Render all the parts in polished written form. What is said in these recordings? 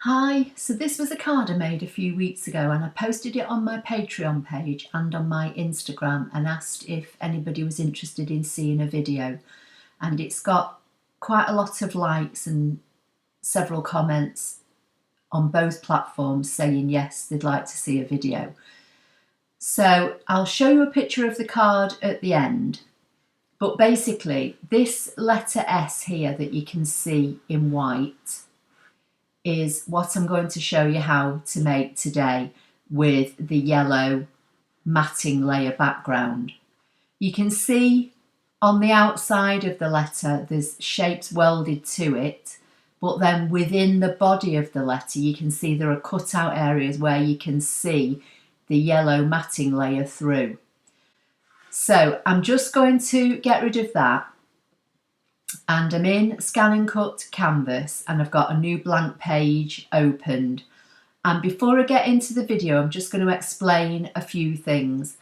Hi, so this was a card I made a few weeks ago and I posted it on my Patreon page and on my Instagram and asked if anybody was interested in seeing a video, and it's got quite a lot of likes and several comments on both platforms saying yes, they'd like to see a video. So I'll show you a picture of the card at the end, but basically this letter S here that you can see in white is what I'm going to show you how to make today with the yellow matting layer background. You can see on the outside of the letter there's shapes welded to it, but then within the body of the letter you can see there are cut out areas where you can see the yellow matting layer through. So I'm just going to get rid of that, and I'm in Scan and Cut Canvas and I've got a new blank page opened. And before I get into the video, I'm just going to explain a few things.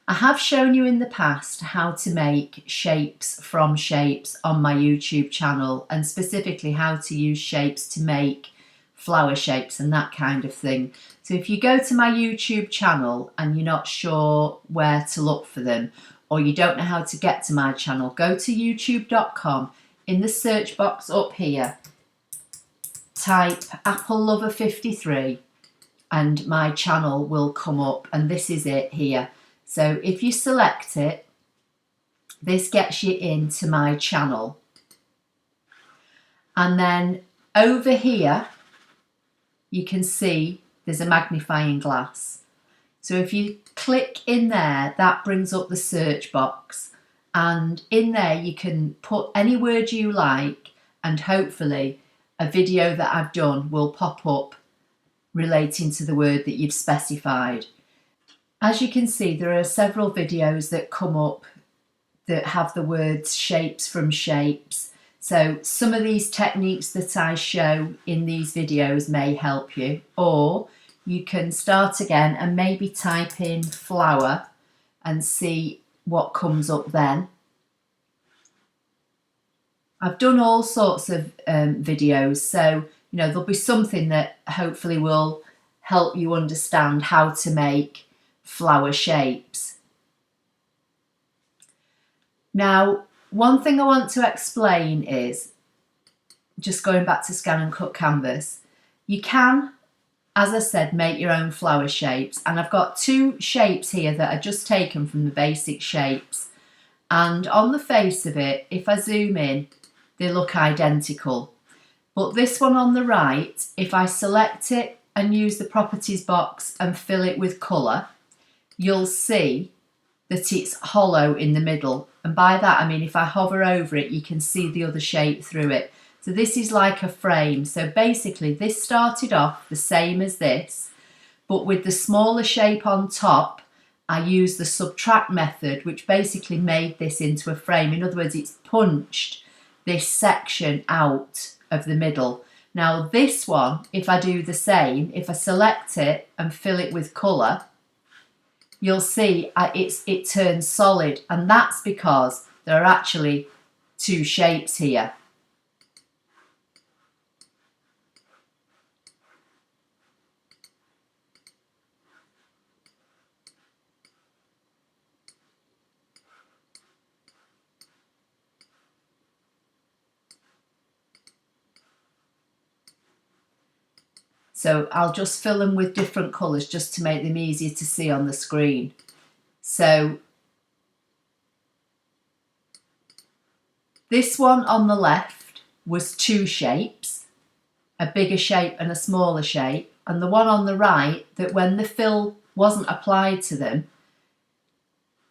I have shown you in the past how to make shapes from shapes on my YouTube channel, and specifically how to use shapes to make flower shapes and that kind of thing. So if you go to my YouTube channel and you're not sure where to look for them, or you don't know how to get to my channel, go to youtube.com. In the search box up here, type Apple Lover 53 and my channel will come up, and this is it here. So if you select it, this gets you into my channel. And then over here, you can see there's a magnifying glass. So if you click in there, that brings up the search box, and in there you can put any word you like, and hopefully a video that I've done will pop up relating to the word that you've specified. As you can see, there are several videos that come up that have the words shapes from shapes. So some of these techniques that I show in these videos may help you, or you can start again and maybe type in flower and see what comes up then. I've done all sorts of videos, so there'll be something that hopefully will help you understand how to make flower shapes. Now, one thing I want to explain is, just going back to Scan and Cut Canvas, you can, as I said, make your own flower shapes, and I've got two shapes here that are just taken from the basic shapes, and on the face of it, if I zoom in, they look identical. But this one on the right, if I select it and use the properties box and fill it with colour, you'll see that it's hollow in the middle, and by that I mean if I hover over it you can see the other shape through it. So this is like a frame. So basically this started off the same as this, but with the smaller shape on top I used the subtract method, which basically made this into a frame. In other words, it's punched this section out of the middle. Now this one, if I do the same, if I select it and fill it with colour, you'll see it turns solid, and that's because there are actually two shapes here. So I'll just fill them with different colours just to make them easier to see on the screen. So this one on the left was two shapes, a bigger shape and a smaller shape, and the one on the right, that when the fill wasn't applied to them,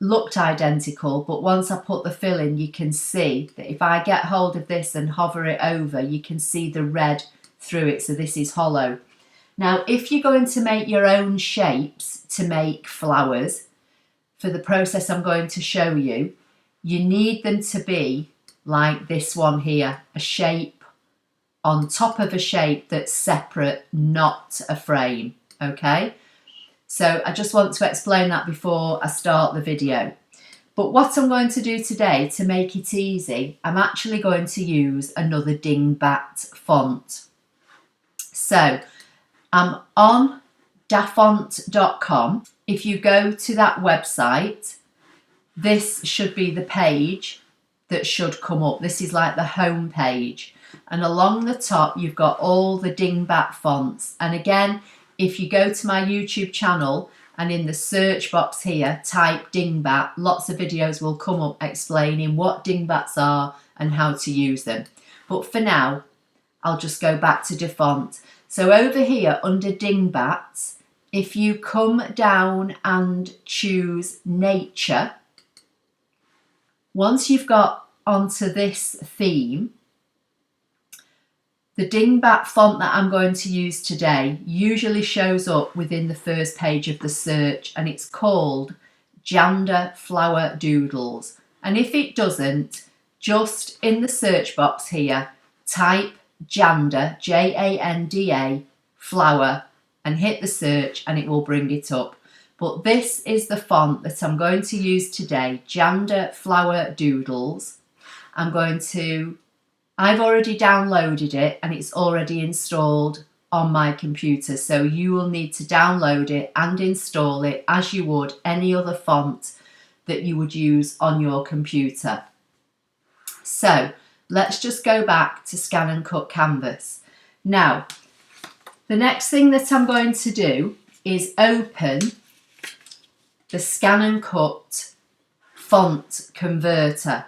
looked identical, but once I put the fill in you can see that if I get hold of this and hover it over, you can see the red through it, so this is hollow. Now, if you're going to make your own shapes to make flowers, for the process I'm going to show you, you need them to be like this one here, a shape on top of a shape that's separate, not a frame, okay? So I just want to explain that before I start the video. But what I'm going to do today to make it easy, I'm actually going to use another Dingbat font. So I'm on dafont.com. If you go to that website, this should be the page that should come up. This is like the home page. And along the top, you've got all the dingbat fonts. And again, if you go to my YouTube channel and in the search box here, type dingbat, lots of videos will come up explaining what dingbats are and how to use them. But for now, I'll just go back to Dafont. So over here under dingbats, if you come down and choose nature, once you've got onto this theme, the dingbat font that I'm going to use today usually shows up within the first page of the search, and it's called Janda Flower Doodles. And if it doesn't, just in the search box here, type Janda, J-A-N-D-A, flower, and hit the search and it will bring it up. But this is the font that I'm going to use today, Janda Flower Doodles. I've already downloaded it and it's already installed on my computer. So you will need to download it and install it as you would any other font that you would use on your computer. So let's just go back to Scan and Cut Canvas. Now, the next thing that I'm going to do is open the Scan and Cut font converter,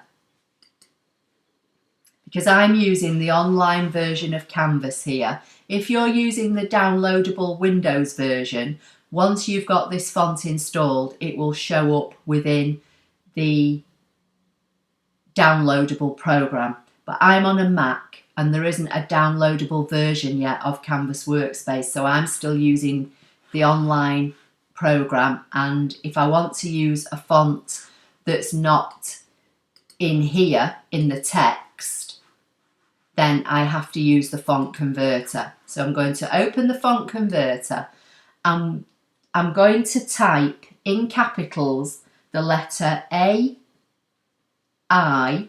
because I'm using the online version of Canvas here. If you're using the downloadable Windows version, once you've got this font installed, it will show up within the downloadable program. But I'm on a Mac and there isn't a downloadable version yet of Canvas Workspace, so I'm still using the online program. And if I want to use a font that's not in here in the text, then I have to use the font converter. So I'm going to open the font converter and I'm going to type in capitals the letter A, I,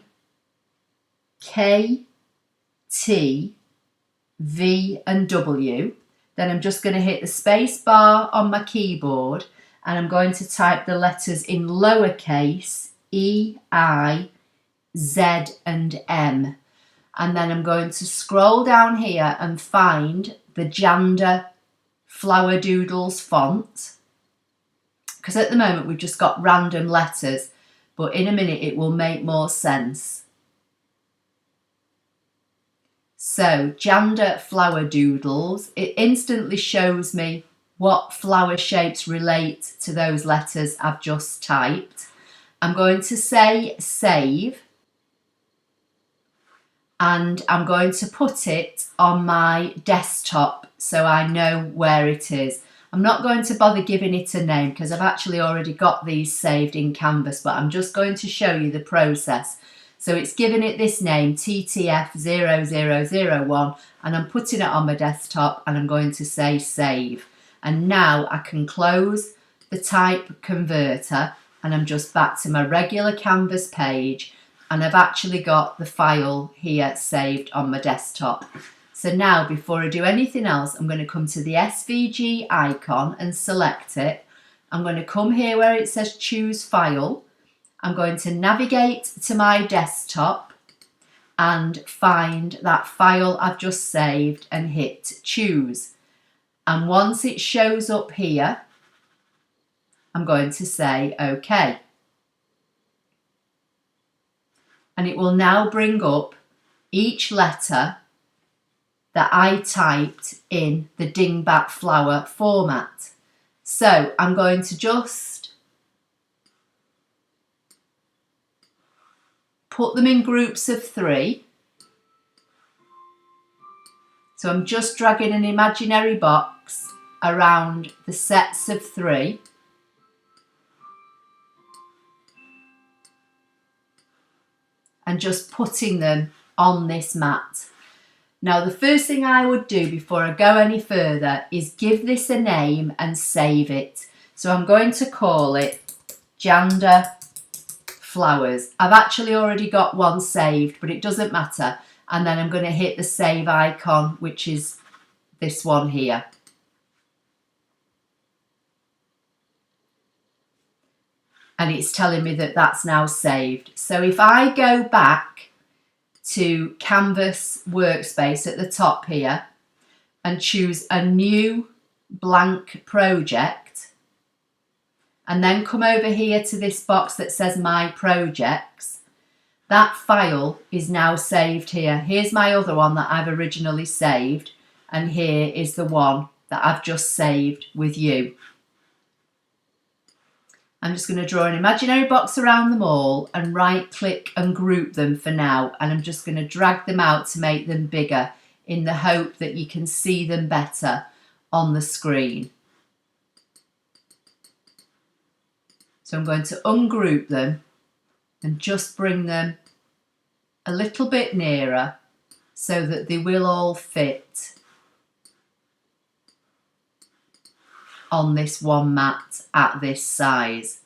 K, T, V and W. Then I'm just going to hit the space bar on my keyboard and I'm going to type the letters in lowercase E, I, Z and M. And then I'm going to scroll down here and find the Janda Flower Doodles font, because at the moment we've just got random letters, but in a minute it will make more sense. So Janda Flower Doodles, it instantly shows me what flower shapes relate to those letters I've just typed. I'm going to say save and I'm going to put it on my desktop so I know where it is. I'm not going to bother giving it a name because I've actually already got these saved in Canvas, but I'm just going to show you the process. So it's given it this name, TTF0001, and I'm putting it on my desktop and I'm going to say save. And now I can close the type converter and I'm just back to my regular Canvas page, and I've actually got the file here saved on my desktop. So now before I do anything else, I'm going to come to the SVG icon and select it. I'm going to come here where it says choose file. I'm going to navigate to my desktop and find that file I've just saved and hit choose. And once it shows up here, I'm going to say OK. And it will now bring up each letter that I typed in the dingbat flower format. So I'm going to just put them in groups of 3. So I'm just dragging an imaginary box around the sets of 3. And just putting them on this mat. Now the first thing I would do before I go any further is give this a name and save it. So I'm going to call it Janda Flowers. I've actually already got one saved, but it doesn't matter. And then I'm going to hit the save icon, which is this one here. And it's telling me that that's now saved. So if I go back to Canvas Workspace at the top here and choose a new blank project, and then come over here to this box that says My Projects, that file is now saved here. Here's my other one that I've originally saved, and here is the one that I've just saved with you. I'm just going to draw an imaginary box around them all and right click and group them for now, and I'm just going to drag them out to make them bigger in the hope that you can see them better on the screen. So I'm going to ungroup them and just bring them a little bit nearer so that they will all fit on this one mat at this size.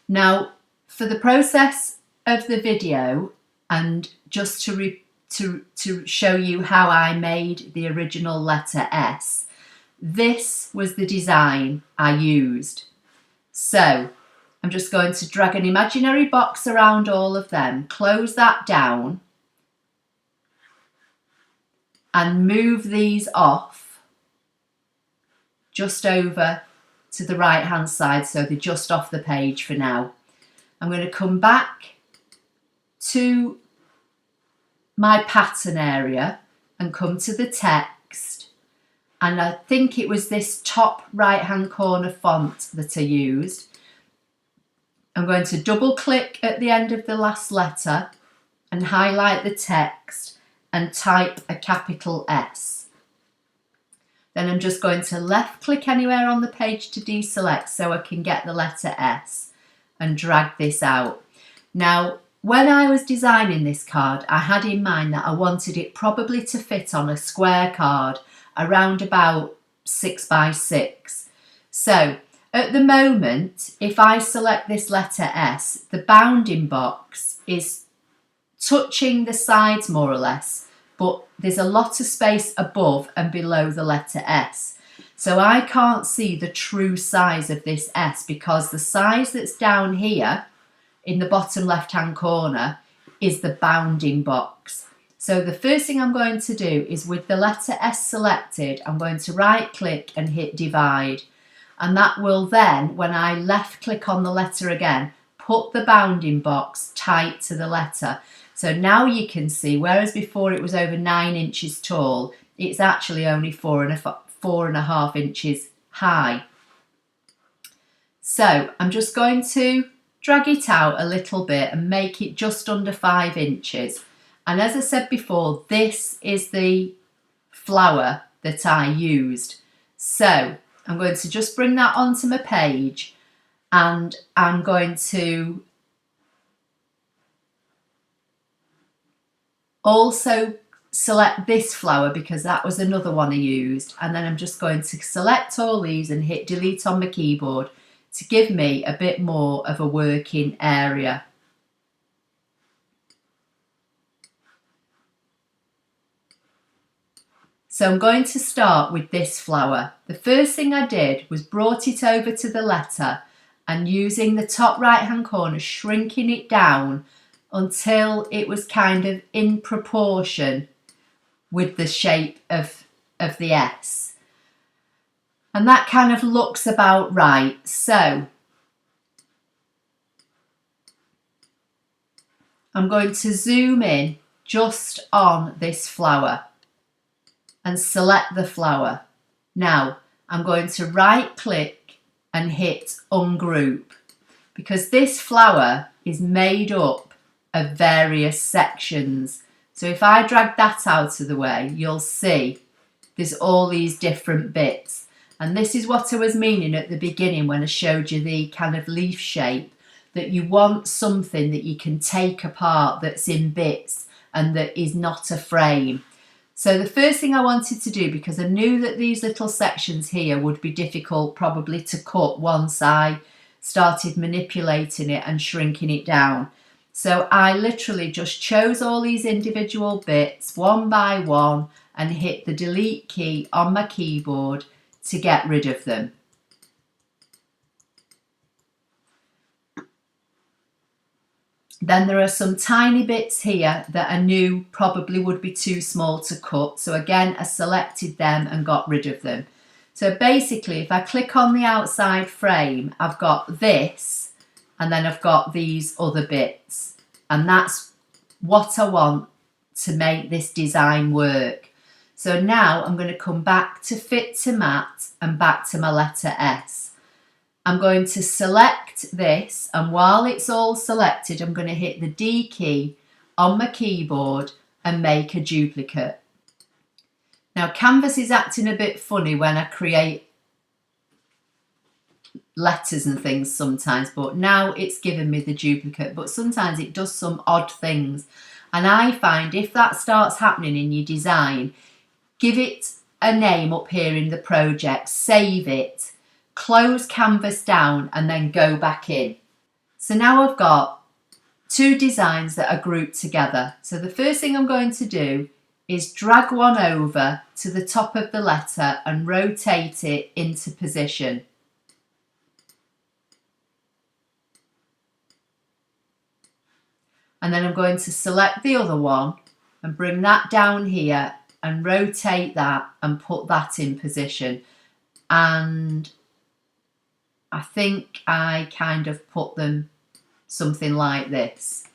Now, for the process of the video, and just to show you how I made the original letter S, this was the design I used. So I'm just going to drag an imaginary box around all of them, close that down, and move these off just over to the right hand side, so they're just off the page for now. I'm going to come back to my pattern area and come to the text, and I think it was this top right hand corner font that I used. I'm going to double click at the end of the last letter and highlight the text and type a capital S. Then I'm just going to left click anywhere on the page to deselect so I can get the letter S and drag this out. Now, when I was designing this card, I had in mind that I wanted it probably to fit on a square card around about 6 by 6. So at the moment, if I select this letter S, the bounding box is touching the sides more or less, but there's a lot of space above and below the letter S. So I can't see the true size of this S, because the size that's down here in the bottom left hand corner is the bounding box. So the first thing I'm going to do is, with the letter S selected, I'm going to right click and hit divide. And that will then, when I left click on the letter again, put the bounding box tight to the letter. So now you can see, whereas before it was over 9 inches tall, it's actually only 4.5 inches high. So I'm just going to drag it out a little bit and make it just under 5 inches. And as I said before, this is the flower that I used. So I'm going to just bring that onto my page, and I'm going to also select this flower because that was another one I used, and then I'm just going to select all these and hit delete on my keyboard to give me a bit more of a working area. So I'm going to start with this flower. The first thing I did was brought it over to the letter, and using the top right hand corner, shrinking it down until it was kind of in proportion with the shape of the S. And that kind of looks about right. So I'm going to zoom in just on this flower and select the flower. Now I'm going to right click and hit ungroup, because this flower is made up of various sections. So if I drag that out of the way, you'll see there's all these different bits. And this is what I was meaning at the beginning when I showed you the kind of leaf shape, that you want something that you can take apart, that's in bits and that is not a frame. So the first thing I wanted to do, because I knew that these little sections here would be difficult probably to cut once I started manipulating it and shrinking it down. So I literally just chose all these individual bits one by one and hit the delete key on my keyboard to get rid of them. Then there are some tiny bits here that I knew probably would be too small to cut. So again, I selected them and got rid of them. So basically, if I click on the outside frame, I've got this, and then I've got these other bits. And that's what I want to make this design work. So now I'm going to come back to Fit to Mat and back to my letter S. I'm going to select this, and while it's all selected, I'm going to hit the D key on my keyboard and make a duplicate. Now Canvas is acting a bit funny when I create letters and things sometimes, but now it's given me the duplicate, but sometimes it does some odd things. And I find if that starts happening in your design, give it a name up here in the project, save it, close Canvas down and then go back in. So now I've got two designs that are grouped together. So the first thing I'm going to do is drag one over to the top of the letter and rotate it into position. And then I'm going to select the other one and bring that down here and rotate that and put that in position. And I think I kind of put them something like this.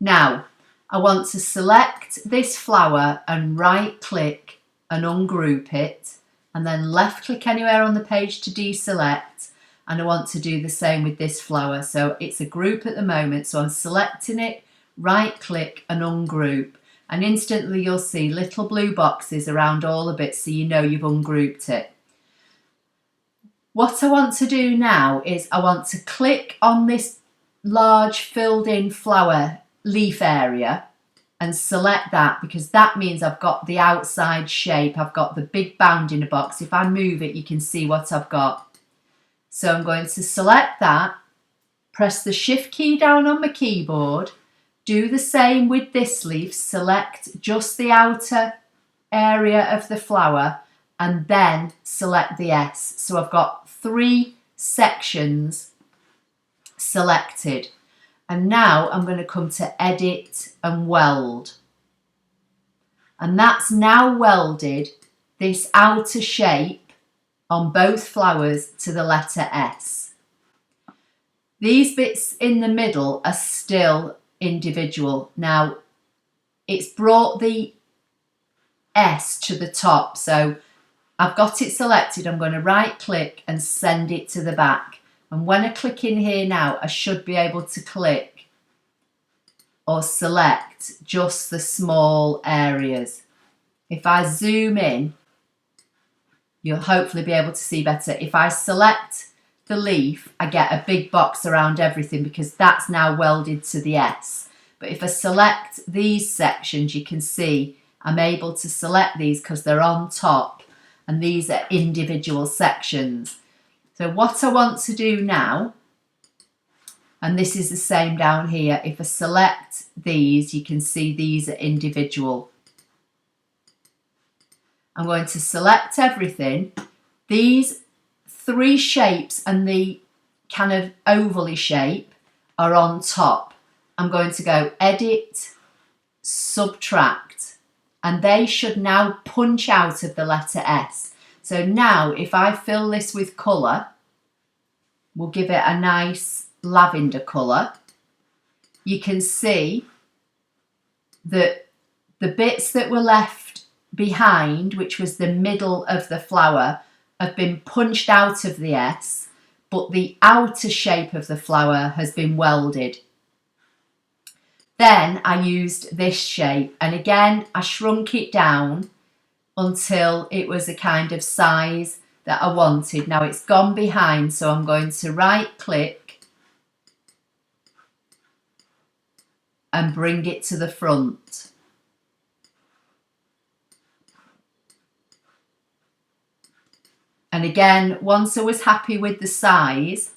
Now, I want to select this flower and right click and ungroup it, and then left click anywhere on the page to deselect. And I want to do the same with this flower. So it's a group at the moment. So I'm selecting it, right click and ungroup. And instantly you'll see little blue boxes around all the bits, so you know you've ungrouped it. What I want to do now is I want to click on this large filled in flower leaf area and select that, because that means I've got the outside shape. I've got the big bound in a box. If I move it, you can see what I've got. So I'm going to select that, press the Shift key down on my keyboard, do the same with this leaf, select just the outer area of the flower and then select the S. So I've got 3 sections selected. And now I'm going to come to Edit and Weld. And that's now welded this outer shape on both flowers to the letter S. These bits in the middle are still individual. Now it's brought the S to the top, so I've got it selected. I'm going to right click and send it to the back, and when I click in here now I should be able to click or select just the small areas. If I zoom in, you'll hopefully be able to see better. If I select the leaf, I get a big box around everything because that's now welded to the S. But if I select these sections, you can see I'm able to select these because they're on top and these are individual sections. So what I want to do now, and this is the same down here, if I select these, you can see these are individual. I'm going to select everything. These 3 shapes and the kind of ovally shape are on top. I'm going to go Edit, Subtract, and they should now punch out of the letter S. So now if I fill this with colour, we'll give it a nice lavender colour. You can see that the bits that were left behind, which was the middle of the flower, have been punched out of the S, but the outer shape of the flower has been welded. Then I used this shape, and again I shrunk it down until it was a kind of size that I wanted. Now it's gone behind, so I'm going to right click and bring it to the front. And again, once I was happy with the size,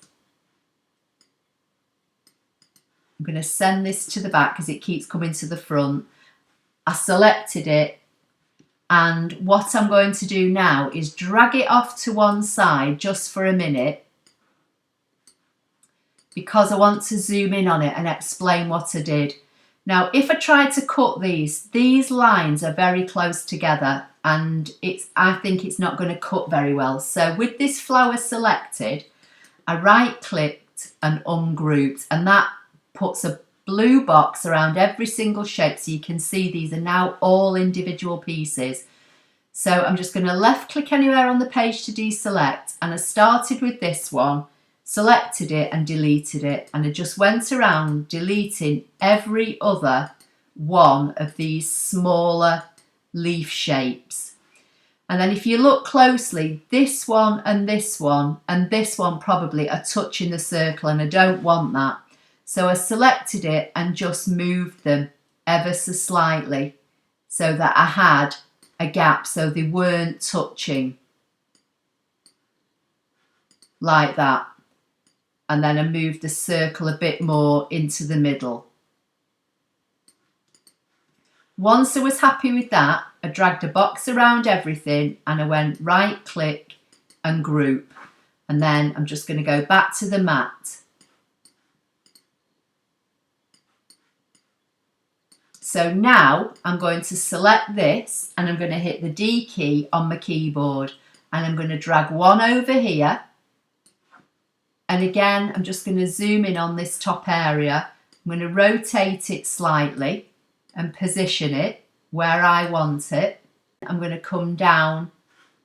I'm going to send this to the back because it keeps coming to the front. I selected it, and what I'm going to do now is drag it off to one side just for a minute, because I want to zoom in on it and explain what I did. Now, if I try to cut these lines are very close together, and I think it's not going to cut very well. So with this flower selected, I right clicked and ungrouped, and that puts a blue box around every single shape, so you can see these are now all individual pieces. So I'm just going to left click anywhere on the page to deselect, and I started with this one, selected it and deleted it, and I just went around deleting every other one of these smaller leaf shapes. And then if you look closely, this one and this one and this one probably are touching the circle, and I don't want that. So I selected it and just moved them ever so slightly so that I had a gap so they weren't touching, like that. And then I moved the circle a bit more into the middle. Once I was happy with that, I dragged a box around everything and I went right click and group. And then I'm just going to go back to the mat. So now I'm going to select this, and I'm going to hit the D key on my keyboard, and I'm going to drag one over here. And again, I'm just going to zoom in on this top area. I'm going to rotate it slightly and position it where I want it. I'm going to come down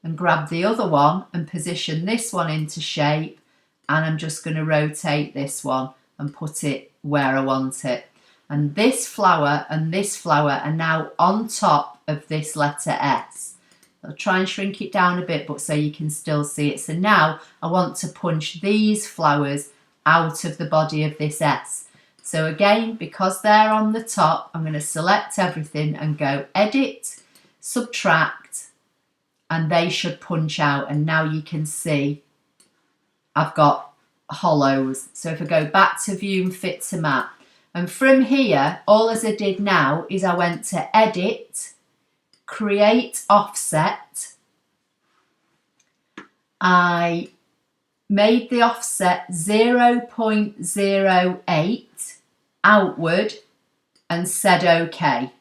and grab the other one and position this one into shape, and I'm just going to rotate this one and put it where I want it. And this flower and this flower are now on top of this letter S. I'll try and shrink it down a bit, but so you can still see it. So now I want to punch these flowers out of the body of this S. So again, because they're on the top, I'm going to select everything and go edit, subtract, and they should punch out. And now you can see I've got hollows. So if I go back to view and fit to map, and from here, all as I did now is I went to edit, create offset. I made the offset 0.08 outward and said OK.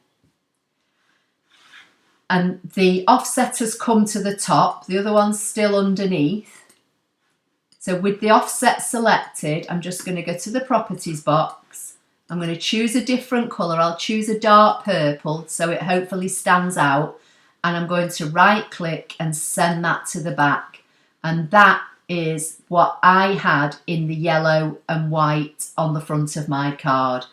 And the offset has come to the top, the other one's still underneath. So with the offset selected, I'm just going to go to the properties box. I'm going to choose a different colour. I'll choose a dark purple so it hopefully stands out. And I'm going to right click and send that to the back. And that is what I had in the yellow and white on the front of my card.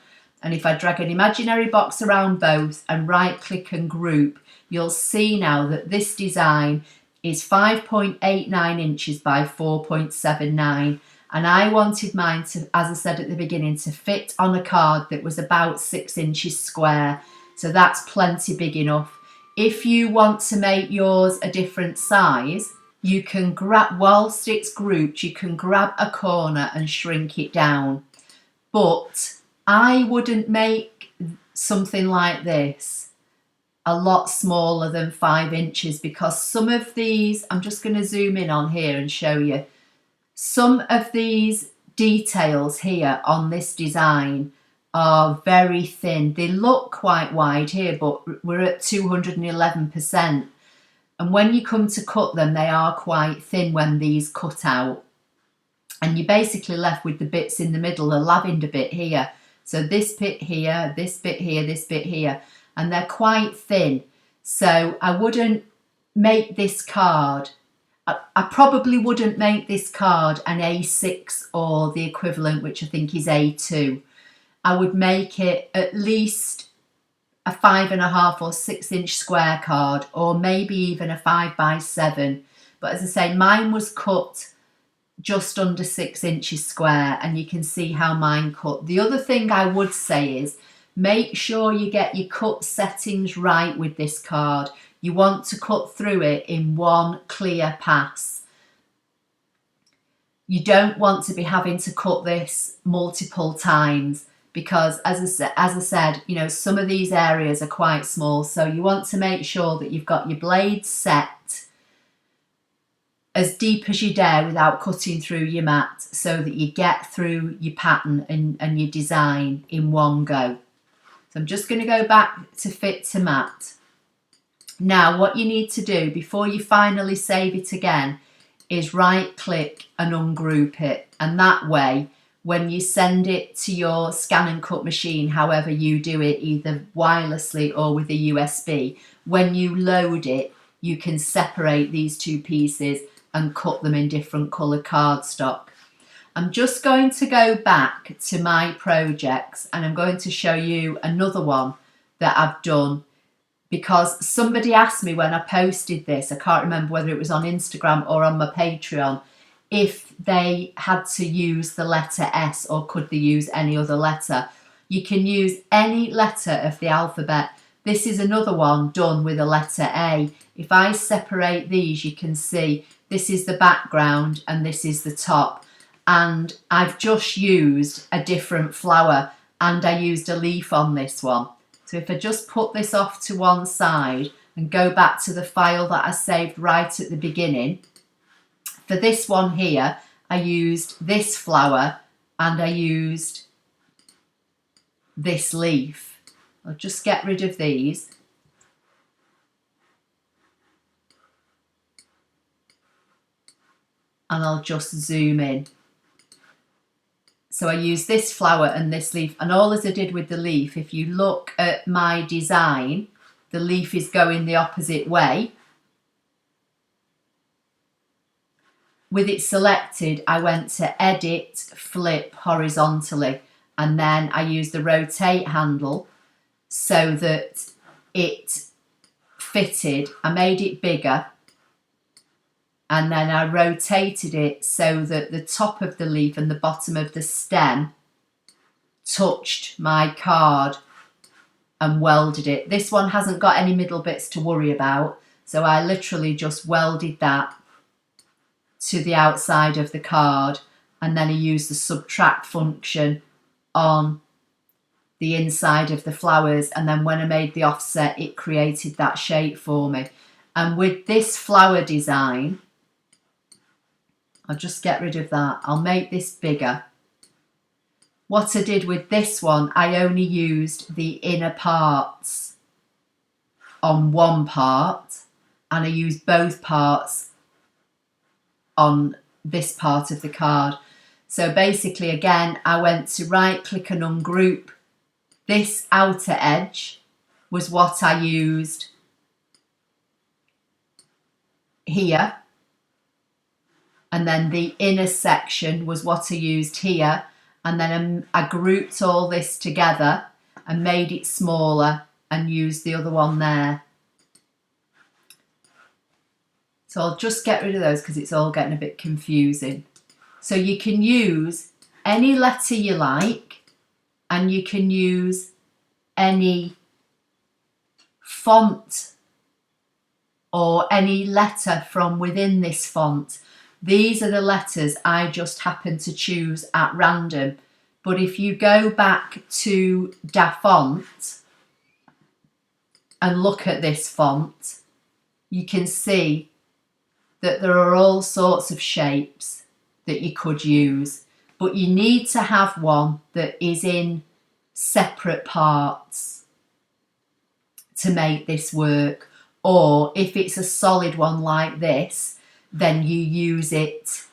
And if I drag an imaginary box around both and right click and group, you'll see now that this design is 5.89 inches by 4.79. And I wanted mine to, as I said at the beginning, to fit on a card that was about 6 inches square. So that's plenty big enough. If you want to make yours a different size, you can grab, whilst it's grouped, you can grab a corner and shrink it down. But I wouldn't make something like this a lot smaller than 5 inches, because some of these, I'm just going to zoom in on here and show you, some of these details here on this design are very thin. They look quite wide here, but we're at 211%. And when you come to cut them, they are quite thin when these cut out. And you're basically left with the bits in the middle, the lavender bit here. So this bit here, this bit here, this bit here. And they're quite thin. So I wouldn't make this card, I probably wouldn't make this card an A6 or the equivalent, which I think is A2. I would make it at least a 5.5 or 6 inch square card, or maybe even a 5x7. But as I say, mine was cut just under 6 inches square, and you can see how mine cut. The other thing I would say is make sure you get your cut settings right with this card. You want to cut through it in one clear pass. You don't want to be having to cut this multiple times, because as I said, you know, some of these areas are quite small, so you want to make sure that you've got your blades set as deep as you dare without cutting through your mat, so that you get through your pattern and your design in one go. So I'm just going to go back to fit to mat. Now what you need to do before you finally save it again is right click and ungroup it, and that way when you send it to your scan and cut machine, however you do it, either wirelessly or with a USB, when you load it you can separate these two pieces and cut them in different colour cardstock. I'm just going to go back to my projects and I'm going to show you another one that I've done, because somebody asked me when I posted this, I can't remember whether it was on Instagram or on my Patreon, if they had to use the letter S or could they use any other letter. You can use any letter of the alphabet. This is another one done with a letter A. If I separate these, you can see this is the background and this is the top. And I've just used a different flower and I used a leaf on this one. So if I just put this off to one side and go back to the file that I saved right at the beginning, for this one here, I used this flower and I used this leaf. I'll just get rid of these. And I'll just zoom in. So I used this flower and this leaf, and all as I did with the leaf, if you look at my design, the leaf is going the opposite way. With it selected, I went to edit, flip horizontally, and then I used the rotate handle so that it fitted. I made it bigger. And then I rotated it so that the top of the leaf and the bottom of the stem touched my card and welded it. This one hasn't got any middle bits to worry about, so I literally just welded that to the outside of the card, and then I used the subtract function on the inside of the flowers, and then when I made the offset it created that shape for me. And with this flower design, I'll just get rid of that. I'll make this bigger. What I did with this one, I only used the inner parts on one part, and I used both parts on this part of the card. So basically, again, I went to right click and ungroup. This outer edge was what I used here. And then the inner section was what I used here. And then I grouped all this together and made it smaller and used the other one there. So I'll just get rid of those because it's all getting a bit confusing. So you can use any letter you like, and you can use any font or any letter from within this font. These are the letters I just happened to choose at random. But if you go back to Da Font and look at this font, you can see that there are all sorts of shapes that you could use. But you need to have one that is in separate parts to make this work. Or if it's a solid one like this, then you use it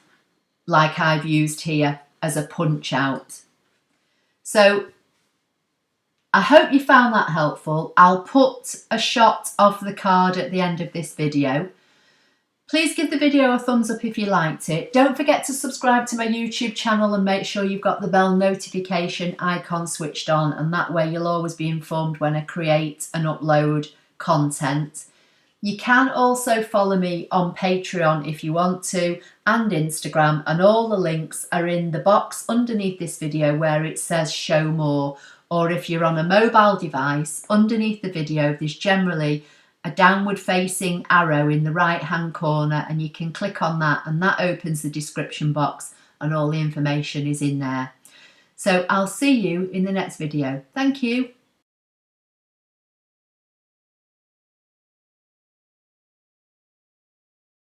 like I've used here as a punch out. So I hope you found that helpful. I'll put a shot of the card at the end of this video. Please give the video a thumbs up if you liked it. Don't forget to subscribe to my YouTube channel and make sure you've got the bell notification icon switched on, and that way you'll always be informed when I create and upload content. You can also follow me on Patreon if you want to, and Instagram, and all the links are in the box underneath this video where it says show more, or if you're on a mobile device, underneath the video there's generally a downward facing arrow in the right hand corner, and you can click on that and that opens the description box and all the information is in there. So I'll see you in the next video. Thank you.